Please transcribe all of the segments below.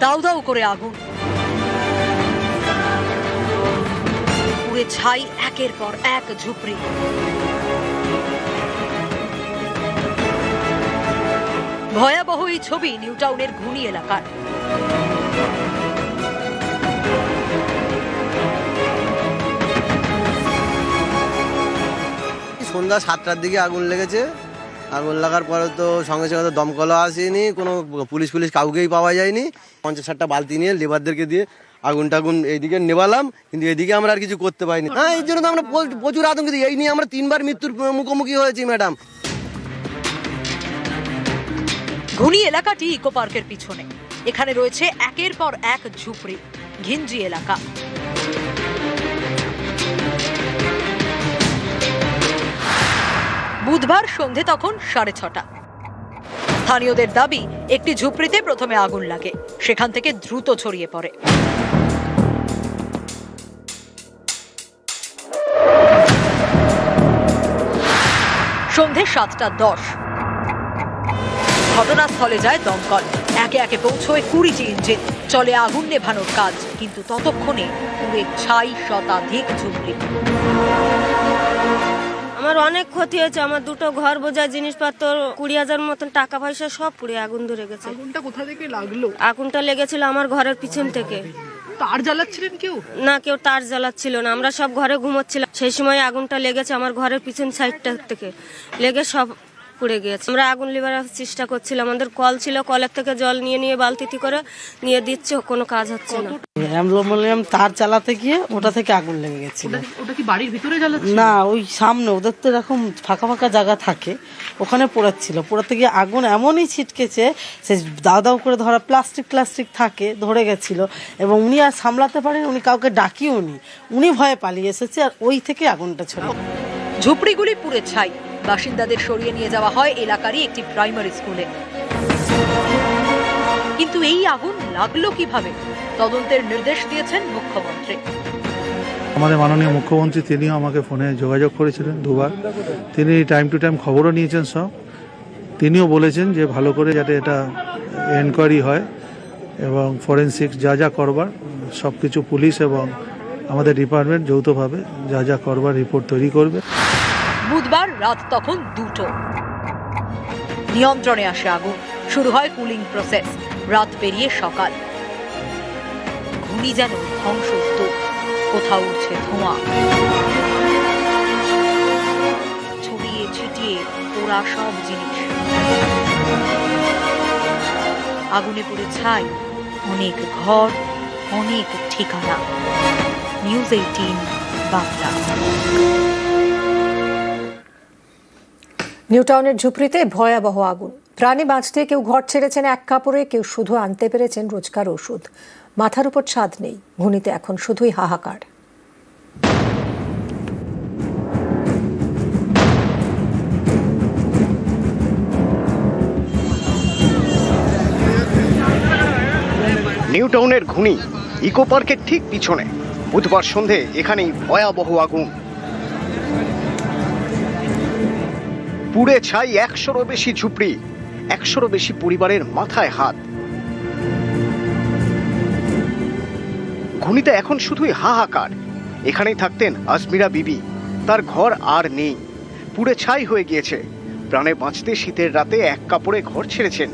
দাউ দাউ করে আগুন, পুড়ে ছাই একের পর এক ঝুপড়ি। ভয়াবহ এই ছবি নিউ টাউনের ঘুনি এলাকার। সন্ধ্যা 7টার দিকে আগুন লেগেছে। আগুন লাগার পরে তো সঙ্গে সঙ্গে তো দমকলও আসেনি, কোনো পুলিশ কাউকেই পাওয়া যায়নি। 50-60টা বালতি নিয়ে লেবারদেরকে দিয়ে আগুন এইদিকে নেবালাম, কিন্তু এদিকে আমরা আর কিছু করতে পারিনি। হ্যাঁ, এই জন্য তো আমরা প্রচুর আতঙ্কিত। এই নিয়ে আমরা 3বার মৃত্যুর মুখোমুখি হয়েছি ম্যাডাম। ঘুনি এলাকাটি ইকো পার্কের পিছনে। এখানে রয়েছে একের পর এক ঝুপড়ি, ঘিঞ্জি এলাকা। বুধবার সন্ধে তখন 6:30। স্থানীয়দের দাবি, একটি ঝুপড়িতে প্রথমে আগুন লাগে, সেখান থেকে দ্রুত ছড়িয়ে পড়ে। সন্ধে 7:10 ঘটনাস্থলে যায় দমকল। একে একে পৌঁছয় 20টি ইঞ্জিন। চলে আগুন নেভানোর কাজ, কিন্তু ততক্ষণে পুড়ে ছাই শতাধিক ঝুপড়ি। আমার অনেক ক্ষতি হয়েছে। আমার দুটো ঘর বোঝার জিনিসপত্র, 20,000 মতন টাকা পয়সা সব পুড়ে আগুন ধরে গেছে। আগুনটা কোথা থেকে লাগলো? আগুনটা লেগেছিল আমার ঘরের পিছন থেকে। তার জ্বালাচ্ছিলেন কেউ? না, কেউ তার জ্বালাচ্ছিল না। আমরা সব ঘরে ঘুমোচ্ছিলাম, সেই সময় আগুনটা লেগেছে আমার ঘরের পিছন সাইডটা থেকে। লেগে সব পুড়ে গিয়েছে। আমরা আগুন লিভার চেষ্টা করছিলাম, আমাদের কল ছিল, কলের থেকে জল নিয়ে বালতিতে করে নিয়ে দিচ্ছে, কোনো কাজ হচ্ছে না। অ্যালুমিনিয়াম তার চালাতে গিয়ে ওটা থেকে আগুন লেগে গেছিল। ওটা কি বাড়ির ভিতরে জ্বালাচ্ছিল? না, ওই সামনে ওদের তো এরকম ফাঁকা ফাঁকা জায়গা থাকে, ওখানে পোড়াচ্ছিল। পোড়াতে গিয়ে আগুন এমনই ছিটকেছে, সে দাও দাও করে ধরা প্লাস্টিক থাকে, ধরে গেছিল। এবং উনি আর সামলাতে পারেন, উনি কাউকে ডাকিও উনি ভয়ে পালিয়ে এসেছে, আর ওই থেকে আগুনটা ছড়ে। ঝুপড়িগুলি পুড়ে ছাই। বাসিন্দাদের সরিয়ে নিয়ে যাওয়া হয় এলাকারই একটি প্রাইমারি স্কুলে। কিন্তু এই আগুন লাগলো কিভাবে? তদন্তের নির্দেশ দিয়েছেন মুখ্যমন্ত্রী। আমাদের মাননীয় মুখ্যমন্ত্রী তিনিও আমাকে ফোনে যোগাযোগ করেছিলেন 2বার। তিনি টাইম টু টাইম খবরও নিয়েছেন সব। তিনিও বলেছেন যে ভালো করে যাতে এটা এনকোয়ারি হয় এবং ফরেনসিক যা করবার সব কিছু পুলিশ এবং আমাদের ডিপার্টমেন্ট যৌথভাবে যা করবার রিপোর্ট তৈরি করবে। বুধবার রাত তখন 2টো। নিয়ন্ত্রণে আসে আগুন, শুরু হয় কুলিং প্রসেস। রাত পেরিয়ে সকাল, ঘুনি যেন ধ্বংসস্তূপ। কোথাও উঠছে ধোঁয়া, ছড়িয়ে ছিটিয়ে পোড়া সব জিনিস। আগুনে পুড়ে ছাই অনেক ঘর, অনেক ঠিকানা। নিউজ 18 বাংলা। নিউ টাউনের ঝুপড়িতে ভয়াবহ আগুন। প্রাণে বাঁচতে কেউ ঘর ছেড়েছেন এক কাপড়ে, কেউ শুধু আনতে পেরেছেন রোজকার ওষুধ। মাথার উপর ছাদ নেই, ঘুনিতে এখন শুধুই হাহাকার। নিউ টাউনের ঘুনি ইকো পার্কের ঠিক পিছনে বুধবার সন্ধে এখানেই ভয়াবহ আগুন। পুড়ে ছাই 100-রও বেশি ঝুপড়ি, 100-রও বেশি পরিবারের মাথায় হাত। ঘুনিতে এখন শুধুই হাহাকার। এখানেই থাকতেন আজমিরা বিবি, তার ঘর আর নেই, পুড়ে ছাই হয়ে গিয়েছে। প্রাণে বাঁচতে শীতের রাতে এক কাপড়ে ঘর ছেড়েছেন,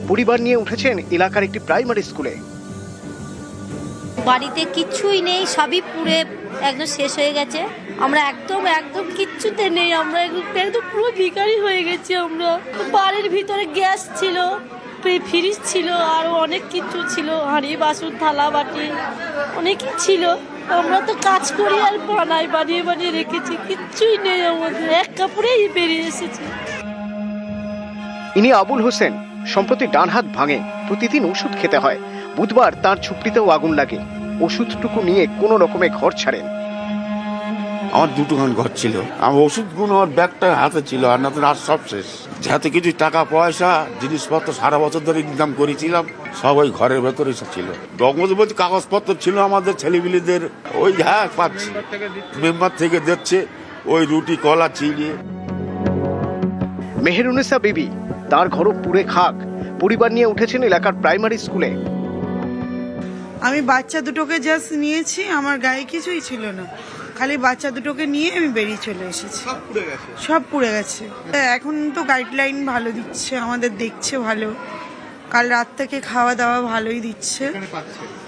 পরিবার নিয়ে উঠেছেন এলাকার একটি প্রাইমারি স্কুলে। বাড়িতে কিচ্ছুই নেই, সবই পুড়ে একদম শেষ হয়ে গেছে। আমরা একদম কিচ্ছুতে নেই, আমরা একদম পুরো ভিখারি হয়ে গেছি। আমরা বাড়ির ভিতরে গ্যাস ছিল, ফ্রিজ ছিল, আরো অনেক কিছু ছিল, হাঁড়ি বাসন থালা বাটি অনেকই ছিল। আমরা তো কাজ করি আর বানিয়ে রেখেছি, কিচ্ছুই নেই আমাদের, এক কাপড়েই বেরিয়ে এসেছি। ইনি আবুল হোসেন, সম্প্রতি ডান হাত ভাঙে, প্রতিদিন ওষুধ খেতে হয়। বুধবার তার ঝুপড়িতেও আগুন লাগে। ওষুধটুকু নিয়ে কোনো রকমে ঘর ছাড়েন। আমার 2টোখান ঘর ছিল, আমার ওষুধগুলো আমার ব্যাগটা হাতে ছিল, আর না তো আর সব শেষ। যাতে কিছু টাকা পয়সা জিনিসপত্র সারা বছর ধরে ইনকাম করেছিলাম, সব ওই ঘরের ভেতরে ছিল। ডকুমেন্ট বলতে কাগজপত্র ছিল আমাদের ছেলেপিলেদের, ওই পাচ্ছি মেম্বার থেকে দিচ্ছে, ওই রুটি কলা চিড়িয়ে। মেহেরুনেসা বিবি, তার ঘরও পুড়ে খাক। পরিবার নিয়ে উঠেছেন এলাকার প্রাইমারি স্কুলে। আমি বাচ্চা দুটোকে জাস্ট নিয়েছি, আমার গায়ে কিছুই ছিল না, খালি বাচ্চা দুটোকে নিয়ে আমি বেরিয়ে চলে এসেছি। সব পুড়ে গেছে। এখন তো গাইডলাইন ভালো দিচ্ছে, আমাদের দেখছে ভালো, কাল রাত থেকে খাওয়া দাওয়া ভালোই দিচ্ছে,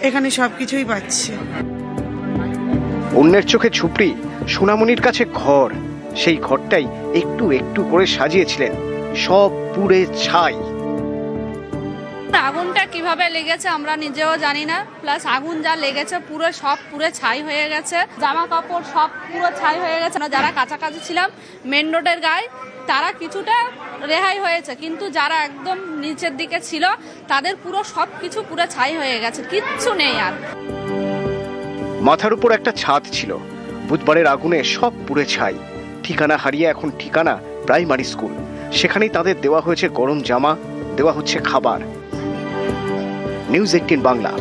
এখানে সবকিছুই পাচ্ছে। অন্যের চোখে ঝুপড়ি, সোনামণির কাছে ঘর, সেই ঘরটাই একটু একটু করে সাজিয়েছিলেন, সব পুড়ে ছাই। আগুনটা কিভাবে লেগেছে আমরা নিজেও জানি না, প্লাস আগুন যা লেগেছে পুরো সব পুরো ছাই হয়ে গেছে, জামা কাপড় সব পুরো ছাই হয়ে গেছে। যারা কাছাকাছি ছিলাম মেন রোডের গায়ে তারা কিছুটা রেহাই হয়েছে, কিন্তু যারা একদম নিচের দিকে ছিল তাদের পুরো সব কিছু পুরো ছাই হয়ে গেছে, কিচ্ছু নেই আর। মাথার উপর একটা ছাদ ছিল, বুধবারের আগুনে সব পুড়ে ছাই। ঠিকানা হারিয়ে এখন ঠিকানা প্রাইমারি স্কুল, সেখানেই তাদের দেওয়া হয়েছে গরম জামা, দেওয়া হচ্ছে খাবার। নিউজ 18 বাংলা।